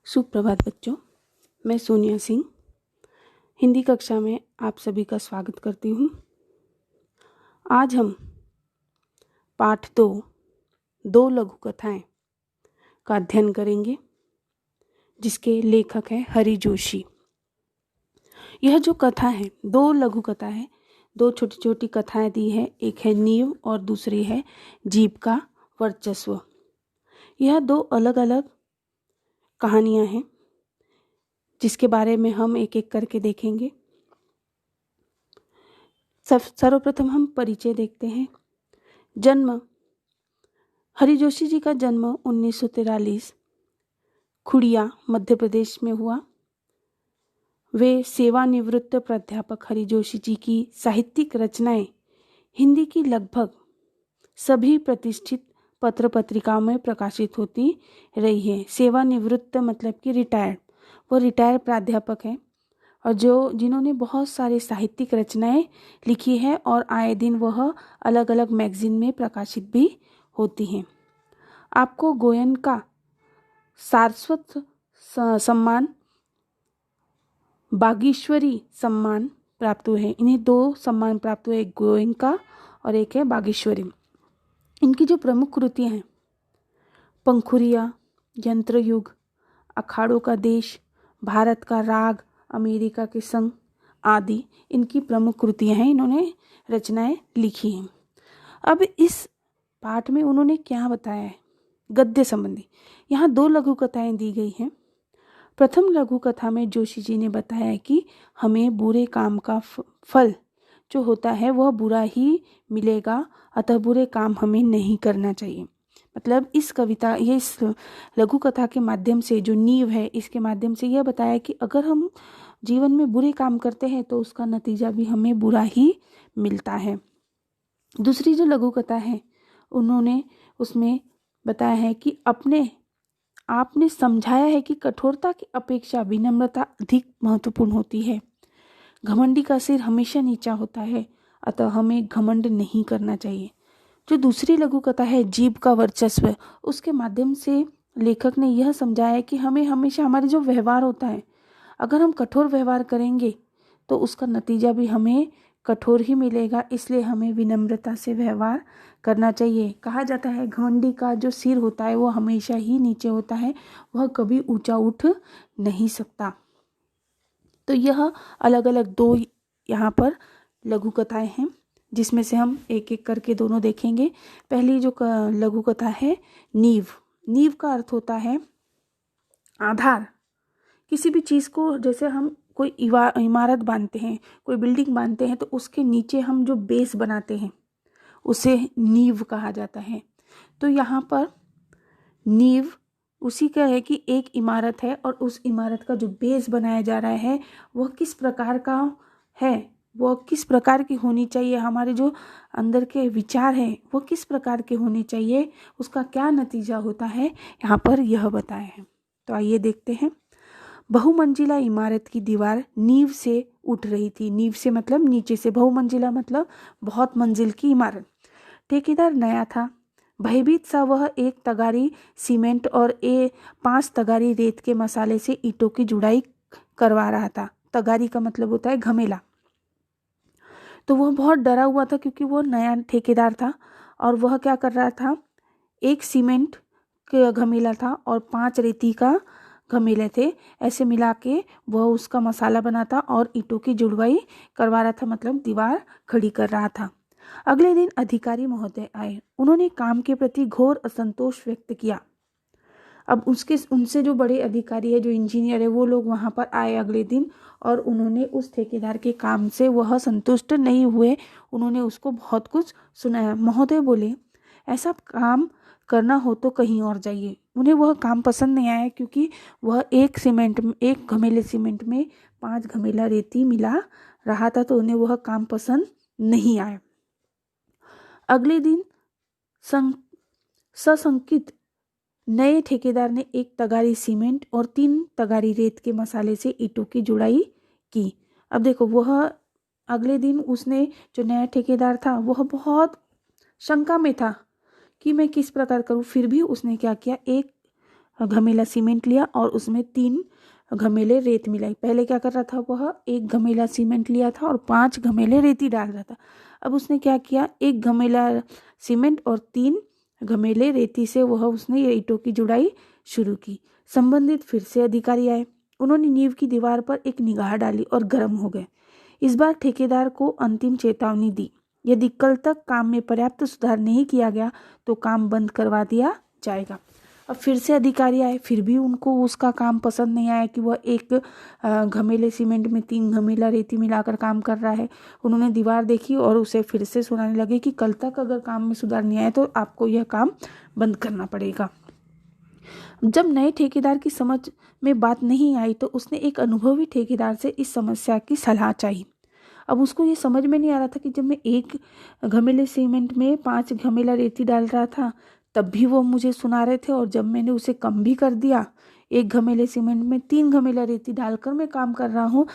सुप्रभात बच्चों, मैं सोनिया सिंह हिंदी कक्षा में आप सभी का स्वागत करती हूँ। आज हम पाठ 2 लघु कथाएं का अध्ययन करेंगे, जिसके लेखक हैं हरि जोशी। यह जो कथा है 2 लघु कथा है, 2 छोटी छोटी कथाएं दी है। एक है नींव और दूसरी है जीभ का वर्चस्व। यह 2 अलग अलग कहानियां हैं, जिसके बारे में हम एक एक करके देखेंगे। सर्वप्रथम हम परिचय देखते हैं। जन्म हरि जोशी जी का जन्म 1943 खुड़िया मध्य प्रदेश में हुआ। वे सेवानिवृत्त प्राध्यापक हरि जोशी जी की साहित्यिक रचनाएं हिंदी की लगभग सभी प्रतिष्ठित पत्र पत्रिकाओं में प्रकाशित होती रही है। सेवानिवृत्त मतलब कि रिटायर्ड, वो रिटायर्ड प्राध्यापक हैं और जिन्होंने बहुत सारे साहित्यिक रचनाएं लिखी है और आए दिन वह अलग अलग मैगजीन में प्रकाशित भी होती हैं। आपको गोयन का सारस्वत सम्मान, बागीश्वरी सम्मान प्राप्त हुए हैं। इन्हें 2 सम्मान प्राप्त हुए, एक गोयन का और एक है बागीश्वरी। इनकी जो प्रमुख कृतियां हैं, पंखुरिया, यंत्रयुग, अखाड़ों का देश, भारत का राग, अमेरिका के संग आदि इनकी प्रमुख कृतियां हैं। इन्होंने रचनाएं लिखी हैं। अब इस पाठ में उन्होंने क्या बताया है गद्य संबंधी। यहाँ 2 लघु कथाएं दी गई हैं। प्रथम लघु कथा में जोशी जी ने बताया कि हमें बुरे काम का फल जो होता है वह बुरा ही मिलेगा, अतः बुरे काम हमें नहीं करना चाहिए। मतलब इस लघु कथा के माध्यम से जो नींव है, इसके माध्यम से यह बताया कि अगर हम जीवन में बुरे काम करते हैं तो उसका नतीजा भी हमें बुरा ही मिलता है। दूसरी जो लघु कथा है, उन्होंने उसमें बताया है कि आपने समझाया है कि कठोरता की अपेक्षा विनम्रता अधिक महत्वपूर्ण होती है। घमंडी का सिर हमेशा नीचा होता है, अतः हमें घमंड नहीं करना चाहिए। जो दूसरी लघु कथा है जीभ का वर्चस्व, उसके माध्यम से लेखक ने यह समझाया कि हमें हमेशा हमारे जो व्यवहार होता है, अगर हम कठोर व्यवहार करेंगे तो उसका नतीजा भी हमें कठोर ही मिलेगा, इसलिए हमें विनम्रता से व्यवहार करना चाहिए। कहा जाता है घमंडी का जो सिर होता है वो हमेशा ही नीचे होता है, वह कभी ऊंचा उठ नहीं सकता। तो यह अलग अलग 2 यहाँ पर लघु कथाएं हैं, जिसमें से हम एक एक करके दोनों देखेंगे। पहली जो लघु कथा है नींव। नींव का अर्थ होता है आधार। किसी भी चीज़ को, जैसे हम कोई इमारत बांधते हैं, कोई बिल्डिंग बांधते हैं, तो उसके नीचे हम जो बेस बनाते हैं उसे नींव कहा जाता है। तो यहाँ पर नींव उसी का है कि एक इमारत है और उस इमारत का जो बेस बनाया जा रहा है वह किस प्रकार का है, वह किस प्रकार की होनी चाहिए, हमारे जो अंदर के विचार हैं वह किस प्रकार के होने चाहिए, उसका क्या नतीजा होता है, यहाँ पर यह बताया है। तो आइए देखते हैं। बहुमंजिला इमारत की दीवार नींव से उठ रही थी। नींव से मतलब नीचे से, बहुमंजिला मतलब बहुत मंजिल की इमारत। ठेकेदार नया था। भयभीत सा वह 1 तगारी सीमेंट और 5 तगारी रेत के मसाले से ईंटों की जुड़ाई करवा रहा था। तगारी का मतलब होता है घमेला। तो वह बहुत डरा हुआ था क्योंकि वह नया ठेकेदार था और वह क्या कर रहा था, 1 सीमेंट का घमेला था और 5 रेती का घमेले थे, ऐसे मिला के वह उसका मसाला बनाता और ईंटों की जुड़वाई करवा रहा था, मतलब दीवार खड़ी कर रहा था। अगले दिन अधिकारी महोदय आए। उन्होंने काम के प्रति घोर असंतोष व्यक्त किया। अब उनसे जो बड़े अधिकारी है, जो इंजीनियर है, वो लोग वहाँ पर आए अगले दिन और उन्होंने उस ठेकेदार के काम से वह संतुष्ट नहीं हुए। उन्होंने उसको बहुत कुछ सुनाया। महोदय बोले, ऐसा काम करना हो तो कहीं और जाइए। उन्हें वह काम पसंद नहीं आया क्योंकि वह 1 घमेले सीमेंट में 5 घमेला रेती मिला रहा था, तो उन्हें वह काम पसंद नहीं आया। अगले दिन सशंकित नए ठेकेदार ने 1 तगारी सीमेंट और 3 तगारी रेत के मसाले से ईंटों की जुड़ाई की। अब देखो, वह अगले दिन उसने, जो नया ठेकेदार था, वह बहुत शंका में था कि मैं किस प्रकार करूं। फिर भी उसने क्या किया, 1 घमेला सीमेंट लिया और उसमें 3 घमेले रेत मिलाई। पहले क्या कर रहा था, वह 1 घमेला सीमेंट लिया था और 5 घमेले रेती डाल रहा था। अब उसने क्या किया, 1 घमेला सीमेंट और 3 घमेले रेती से वह उसने ये ईंटों की जुड़ाई शुरू की। संबंधित फिर से अधिकारी आए, उन्होंने नींव की दीवार पर एक निगाह डाली और गर्म हो गए। इस बार ठेकेदार को अंतिम चेतावनी दी, यदि कल तक काम में पर्याप्त सुधार नहीं किया गया तो काम बंद करवा दिया जाएगा। अब फिर से अधिकारी आए, फिर भी उनको उसका काम पसंद नहीं आया कि वह 1 घमेले सीमेंट में 3 घमेला रेती मिलाकर काम कर रहा है। उन्होंने दीवार देखी और उसे फिर से सुनाने लगे कि कल तक अगर काम में सुधार नहीं आया तो आपको यह काम बंद करना पड़ेगा। जब नए ठेकेदार की समझ में बात नहीं आई तो उसने एक अनुभवी ठेकेदार से इस समस्या की सलाह चाहिए। अब उसको ये समझ में नहीं आ रहा था कि जब मैं 1 घमेले सीमेंट में 5 घमेला रेती डाल रहा था तब भी वो मुझे सुना रहे थे, और जब मैंने उसे कम भी कर दिया, 1 घमेले सीमेंट में 3 घमेला रेती डालकर मैं काम कर रहा हूँ,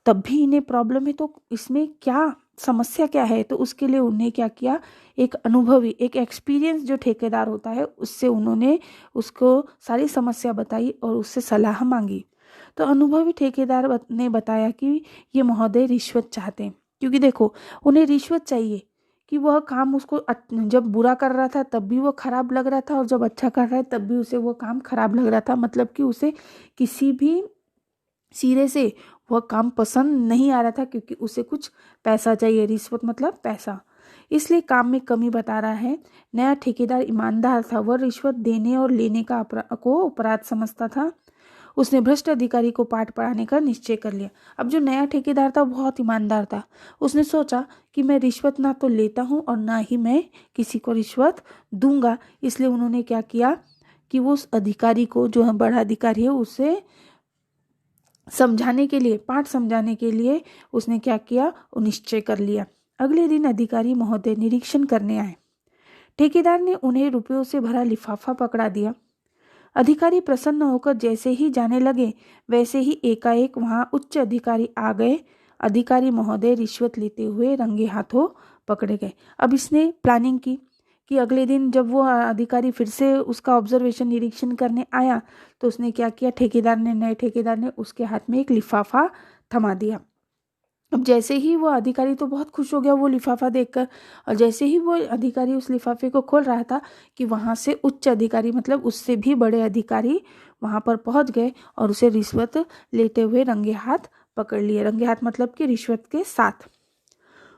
तब भी इन्हें प्रॉब्लम है। तो इसमें क्या समस्या क्या है? तो उसके लिए उन्हें क्या किया, एक अनुभवी, एक एक्सपीरियंस जो ठेकेदार होता है उससे उन्होंने उसको सारी समस्या बताई और उससे सलाह मांगी। तो अनुभवी ठेकेदार ने बताया कि ये महोदय रिश्वत चाहते हैं, क्योंकि देखो उन्हें रिश्वत चाहिए कि वह काम उसको जब बुरा कर रहा था तब भी वो खराब लग रहा था और जब अच्छा कर रहा है तब भी उसे वो काम खराब लग रहा था। मतलब कि उसे किसी भी सिरे से वह काम पसंद नहीं आ रहा था, क्योंकि उसे कुछ पैसा चाहिए। रिश्वत मतलब पैसा, इसलिए काम में कमी बता रहा है। नया ठेकेदार ईमानदार था, वह रिश्वत देने और लेने का अपराध समझता था। उसने भ्रष्ट अधिकारी को पाठ पढ़ाने का निश्चय कर लिया। अब जो नया ठेकेदार था बहुत ईमानदार था। उसने सोचा कि मैं रिश्वत ना तो लेता हूँ और ना ही मैं किसी को रिश्वत दूंगा। इसलिए उन्होंने क्या किया कि वो उस अधिकारी को, जो बड़ा अधिकारी है, उसे समझाने के लिए, पाठ समझाने के लिए उसने क्या किया, वो निश्चय कर लिया। अगले दिन अधिकारी महोदय निरीक्षण करने आए। ठेकेदार ने उन्हें रुपयों से भरा लिफाफा पकड़ा दिया। अधिकारी प्रसन्न होकर जैसे ही जाने लगे वैसे ही एकाएक वहां उच्च अधिकारी आ गए। अधिकारी महोदय रिश्वत लेते हुए रंगे हाथों पकड़े गए। अब इसने प्लानिंग की कि अगले दिन जब वो अधिकारी फिर से उसका ऑब्जर्वेशन, निरीक्षण करने आया तो उसने क्या किया, नए ठेकेदार ने उसके हाथ में एक लिफाफा थमा दिया। अब जैसे ही वो अधिकारी तो बहुत खुश हो गया वो लिफाफा देखकर, और जैसे ही वो अधिकारी उस लिफाफे को खोल रहा था कि वहां से उच्च अधिकारी, मतलब उससे भी बड़े अधिकारी वहां पर पहुंच गए और उसे रिश्वत लेते हुए रंगे हाथ पकड़ लिए। रंगे हाथ मतलब कि रिश्वत के साथ।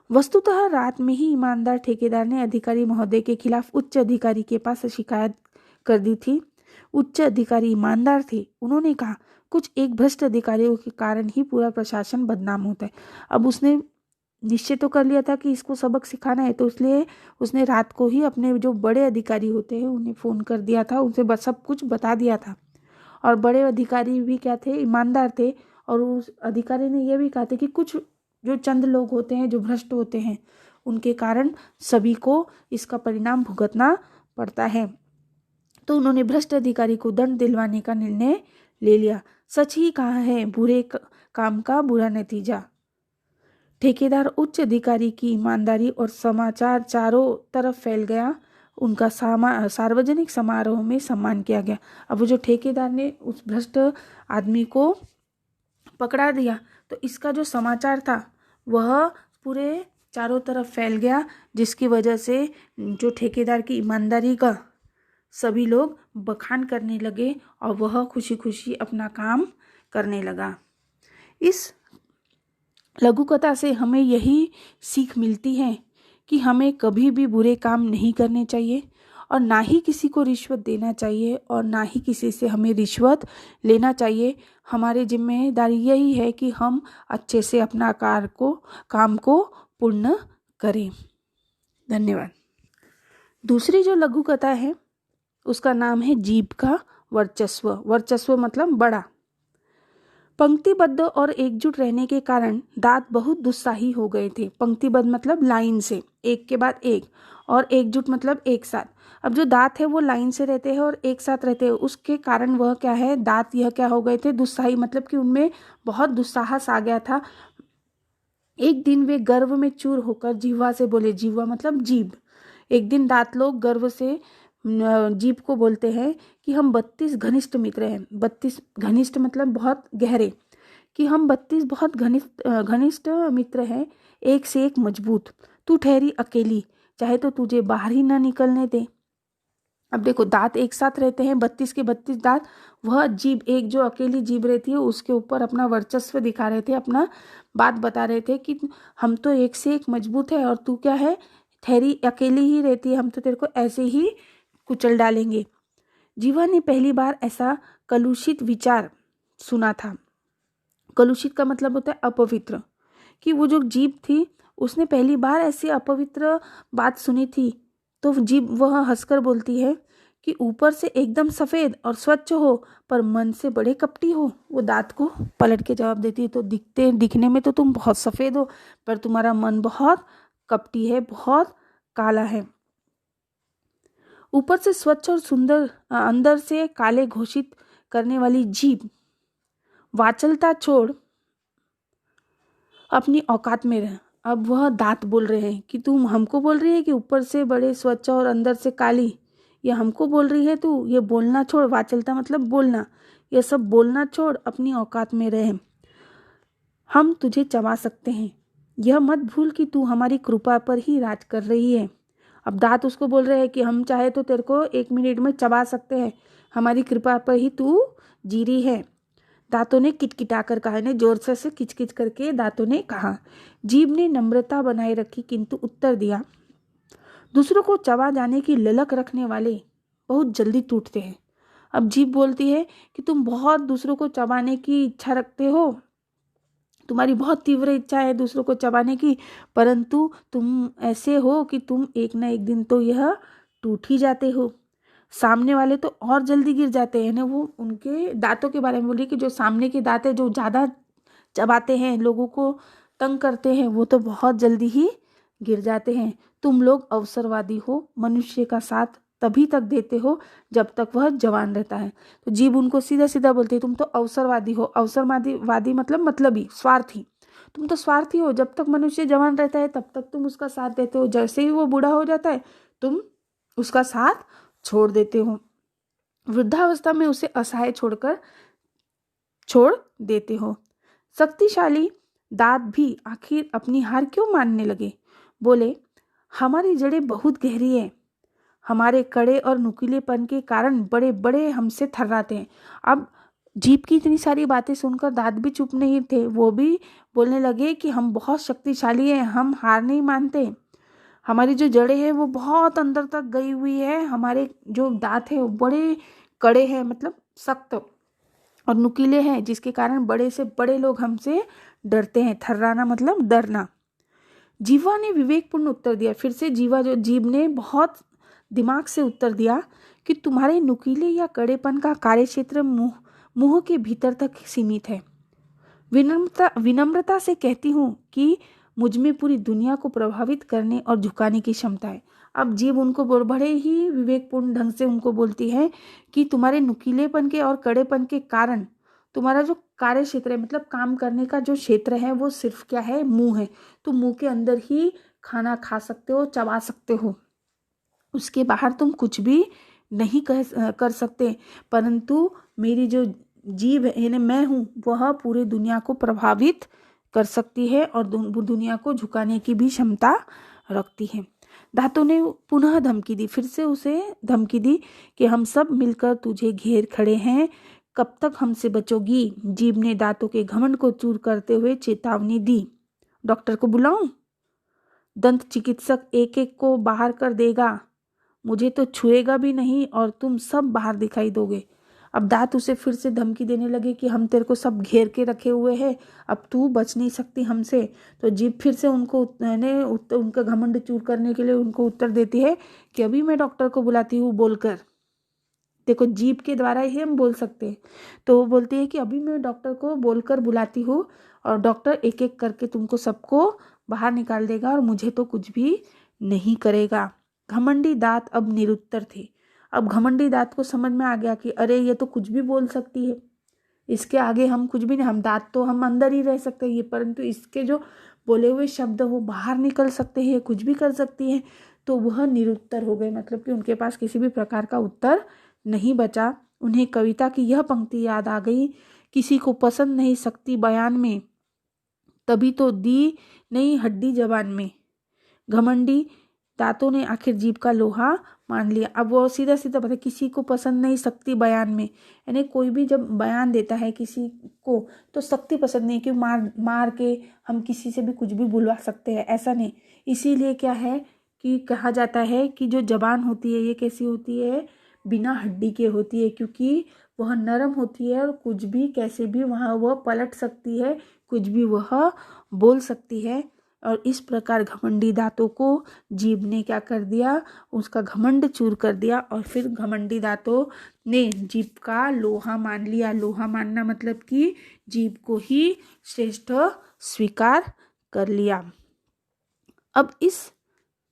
वस्तुतः रात में ही ईमानदार ठेकेदार ने अधिकारी महोदय के खिलाफ उच्च अधिकारी के पास शिकायत कर दी थी। उच्च अधिकारी ईमानदार थे। उन्होंने कहा, कुछ एक भ्रष्ट अधिकारियों के कारण ही पूरा प्रशासन बदनाम होता है। अब उसने निश्चय तो कर लिया था कि इसको सबक सिखाना है, तो इसलिए उसने रात को ही अपने जो बड़े अधिकारी होते हैं उन्हें फ़ोन कर दिया था, उनसे बस सब कुछ बता दिया था। और बड़े अधिकारी भी क्या थे, ईमानदार थे। और उस अधिकारी ने यह भी कहा था कि कुछ जो चंद लोग होते हैं जो भ्रष्ट होते हैं, उनके कारण सभी को इसका परिणाम भुगतना पड़ता है। तो उन्होंने भ्रष्ट अधिकारी को दंड दिलवाने का निर्णय ले लिया। सच ही कहा है, बुरे काम का बुरा नतीजा। ठेकेदार उच्च अधिकारी की ईमानदारी और समाचार चारों तरफ फैल गया। उनका सार्वजनिक समारोह में सम्मान किया गया। अब वो जो ठेकेदार ने उस भ्रष्ट आदमी को पकड़ा दिया तो इसका जो समाचार था वह पूरे चारों तरफ फैल गया, जिसकी वजह से जो ठेकेदार की ईमानदारी का सभी लोग बखान करने लगे और वह खुशी खुशी अपना काम करने लगा। इस लघु कथा से हमें यही सीख मिलती है कि हमें कभी भी बुरे काम नहीं करने चाहिए और ना ही किसी को रिश्वत देना चाहिए और ना ही किसी से हमें रिश्वत लेना चाहिए। हमारी जिम्मेदारी यही है कि हम अच्छे से अपना काम को पूर्ण करें। धन्यवाद। दूसरी जो लघु कथा है उसका नाम है जीभ का वर्चस्व। वर्चस्व मतलब बड़ा। पंक्तिबद्ध और एकजुट रहने के कारण दांत बहुत दुस्साही हो गए थे। पंक्तिबद्ध मतलब लाइन से, एक के बाद एक, और एकजुट मतलब एक साथ। अब जो दांत है वो लाइन से रहते हैं और एक साथ रहते हैं, उसके कारण वह क्या है, दांत यह क्या हो गए थे, दुस्साही, मतलब कि उनमें बहुत दुस्साहस आ गया था। एक दिन वे गर्व में चूर होकर जिह्वा से बोले, जिह्वा मतलब जीभ। एक दिन दांत लोग गर्व से जीभ को बोलते हैं कि हम 32 घनिष्ठ मित्र हैं। 32 घनिष्ठ मतलब बहुत गहरे, कि हम 32 बहुत घनिष्ठ मित्र हैं, एक से एक मजबूत। तू ठहरी अकेली, चाहे तो तुझे बाहर ही ना निकलने दे। अब देखो, दांत एक साथ रहते हैं, 32 के 32 दांत। वह जीभ, एक जो अकेली जीभ रहती है, उसके ऊपर अपना वर्चस्व दिखा रहे थे, अपना बात बता रहे थे कि हम तो एक से एक मजबूत है और तू क्या है, ठहरी अकेली ही रहती है, हम तो तेरे को ऐसे ही कुचल डालेंगे। जीवा ने पहली बार ऐसा कलुषित विचार सुना था। कलुषित का मतलब होता है अपवित्र, कि वो जो जीभ थी उसने पहली बार ऐसी अपवित्र बात सुनी थी। तो जीभ वह हंसकर बोलती है कि ऊपर से एकदम सफेद और स्वच्छ हो, पर मन से बड़े कपटी हो। वो दांत को पलट के जवाब देती है, तो दिखने में तो तुम बहुत सफेद हो, पर तुम्हारा मन बहुत कपटी है, बहुत काला है। ऊपर से स्वच्छ और सुंदर, अंदर से काले घोषित करने वाली जीभ, वाचलता छोड़ अपनी औकात में रह। अब वह दांत बोल रहे हैं कि तुम हमको बोल रही है कि ऊपर से बड़े स्वच्छ और अंदर से काली, ये हमको बोल रही है तू? ये बोलना छोड़, वाचलता मतलब बोलना, ये सब बोलना छोड़, अपनी औकात में रह। हम तुझे चबा सकते हैं, यह मत भूल कि तू हमारी कृपा पर ही राज कर रही है। अब दांत उसको बोल रहे हैं कि हम चाहे तो तेरे को 1 मिनट में चबा सकते हैं, हमारी कृपा पर ही तू जी रही है। दांतों ने किटकिटाकर कहा, ने जोर से किचकिच करके दांतों ने कहा। जीभ ने नम्रता बनाए रखी किंतु उत्तर दिया, दूसरों को चबा जाने की ललक रखने वाले बहुत जल्दी टूटते हैं। अब जीभ बोलती है कि तुम बहुत दूसरों को चबाने की इच्छा रखते हो, तुम्हारी बहुत तीव्र इच्छा है दूसरों को चबाने की, परंतु तुम ऐसे हो कि तुम एक ना एक दिन तो यह टूट ही जाते हो। सामने वाले तो और जल्दी गिर जाते हैं ना। वो उनके दांतों के बारे में बोली कि जो सामने के दांत है, जो ज़्यादा चबाते हैं, लोगों को तंग करते हैं, वो तो बहुत जल्दी ही गिर जाते हैं। तुम लोग अवसरवादी हो, मनुष्य का साथ तभी तक देते हो जब तक वह जवान रहता है। तो जीभ उनको सीधा सीधा बोलती है, तुम तो अवसरवादी हो। अवसरवादी मतलब मतलबी, स्वार्थी। तुम तो स्वार्थी हो, जब तक मनुष्य जवान रहता है तब तक तुम उसका साथ देते हो, जैसे ही वो बूढ़ा हो जाता है तुम उसका साथ छोड़ देते हो, वृद्धावस्था में उसे असहाय छोड़ देते हो। शक्तिशाली दांत भी आखिर अपनी हार क्यों मानने लगे? बोले, हमारी जड़ें बहुत गहरी है, हमारे कड़े और नुकीलेपन के कारण बड़े बड़े हमसे थर्राते हैं। अब जीभ की इतनी सारी बातें सुनकर दांत भी चुप नहीं थे, वो भी बोलने लगे कि हम बहुत शक्तिशाली हैं, हम हार नहीं मानते, हमारी जो जड़ें हैं वो बहुत अंदर तक गई हुई है, हमारे जो दांत है वो बड़े कड़े हैं, मतलब सख्त और नुकीले हैं, जिसके कारण बड़े से बड़े लोग हमसे डरते हैं। थर्राना मतलब डरना। जीवा ने विवेकपूर्ण उत्तर दिया। फिर से जीभ ने बहुत दिमाग से उत्तर दिया कि तुम्हारे नुकीले या कड़ेपन का कार्यक्षेत्र मुंह के भीतर तक सीमित है। विनम्रता से कहती हूँ कि मुझ में पूरी दुनिया को प्रभावित करने और झुकाने की क्षमता है। अब जीभ उनको बड़े ही विवेकपूर्ण ढंग से उनको बोलती है कि तुम्हारे नुकीलेपन के और कड़ेपन के कारण तुम्हारा जो कार्य क्षेत्र है, मतलब काम करने का जो क्षेत्र है, वो सिर्फ क्या है, मुंह है। तुम मुंह के अंदर ही खाना खा सकते हो, चबा सकते हो, उसके बाहर तुम कुछ भी नहीं कर सकते। परंतु मेरी जो जीभ है, मैं हूँ, वह पूरे दुनिया को प्रभावित कर सकती है और दुनिया को झुकाने की भी क्षमता रखती है। दांतों ने पुनः धमकी दी, फिर से उसे धमकी दी कि हम सब मिलकर तुझे घेर खड़े हैं, कब तक हमसे बचोगी? जीभ ने दांतों के घमंड को चूर करते हुए चेतावनी दी। डॉक्टर को बुलाऊं? दंत चिकित्सक एक एक को बाहर कर देगा, मुझे तो छुएगा भी नहीं और तुम सब बाहर दिखाई दोगे। अब दांत उसे फिर से धमकी देने लगे कि हम तेरे को सब घेर के रखे हुए हैं, अब तू बच नहीं सकती हमसे। तो जीभ फिर से उनका घमंड चूर करने के लिए उनको उत्तर देती है कि अभी मैं डॉक्टर को बुलाती हूँ, बोलकर। देखो, जीभ के द्वारा ही हम बोल सकते हैं। तो वो बोलती है कि अभी मैं डॉक्टर को बोलकर बुलाती हूँ और डॉक्टर एक एक करके तुमको सबको बाहर निकाल देगा और मुझे तो कुछ भी नहीं करेगा। घमंडी दांत अब निरुत्तर थे। अब घमंडी दांत को समझ में आ गया कि अरे, ये तो कुछ भी बोल सकती है, इसके आगे हम कुछ भी नहीं, हम दांत तो हम अंदर ही रह सकते हैं, परंतु इसके जो बोले हुए शब्द वो बाहर निकल सकते हैं, कुछ भी कर सकती है। तो वह निरुत्तर हो गए, मतलब कि उनके पास किसी भी प्रकार का उत्तर नहीं बचा। उन्हें कविता की यह पंक्ति याद आ गई, किसी को पसंद नहीं सकती बयान में, तभी तो दी नहीं हड्डी जबान में। घमंडी दांतों ने आखिर जीभ का लोहा मान लिया। अब वो सीधा सीधा बता, किसी को पसंद नहीं सकती बयान में, यानी कोई भी जब बयान देता है किसी को तो सख्ती पसंद नहीं, कि मार मार के हम किसी से भी कुछ भी बुलवा सकते हैं, ऐसा नहीं। इसीलिए क्या है कि कहा जाता है कि जो जबान होती है ये कैसी होती है, बिना हड्डी के होती है, क्योंकि वह नरम होती है और कुछ भी कैसे भी वहाँ वह पलट सकती है, कुछ भी वह बोल सकती है। और इस प्रकार घमंडी दांतों को जीभ ने क्या कर दिया, उसका घमंड चूर कर दिया, और फिर घमंडी दांतों ने जीभ का लोहा मान लिया। लोहा मानना मतलब कि जीभ को ही श्रेष्ठ स्वीकार कर लिया। अब इस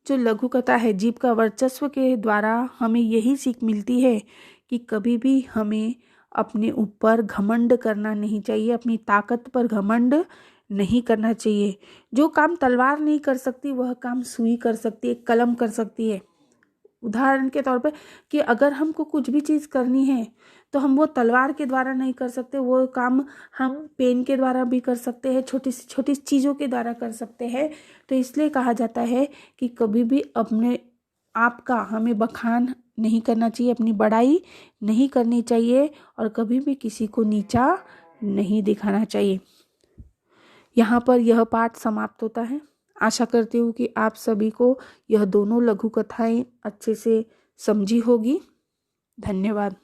जो लघु कथा है, जीभ का वर्चस्व के द्वारा हमें यही सीख मिलती है कि कभी भी हमें अपने ऊपर घमंड करना नहीं चाहिए, अपनी ताकत पर घमंड नहीं करना चाहिए। जो काम तलवार नहीं कर सकती वह काम सुई कर सकती है, कलम कर सकती है। उदाहरण के तौर पे कि अगर हमको कुछ भी चीज़ करनी है तो हम वो तलवार के द्वारा नहीं कर सकते, वो काम हम पेन के द्वारा भी कर सकते हैं, छोटी सी छोटी चीज़ों के द्वारा कर सकते हैं। तो इसलिए कहा जाता है कि कभी भी अपने आप का हमें बखान नहीं करना चाहिए, अपनी बड़ाई नहीं करनी चाहिए, और कभी भी किसी को नीचा नहीं दिखाना चाहिए। यहाँ पर यह पाठ समाप्त होता है। आशा करती हूँ कि आप सभी को यह दोनों लघु कथाएं अच्छे से समझी होगी। धन्यवाद।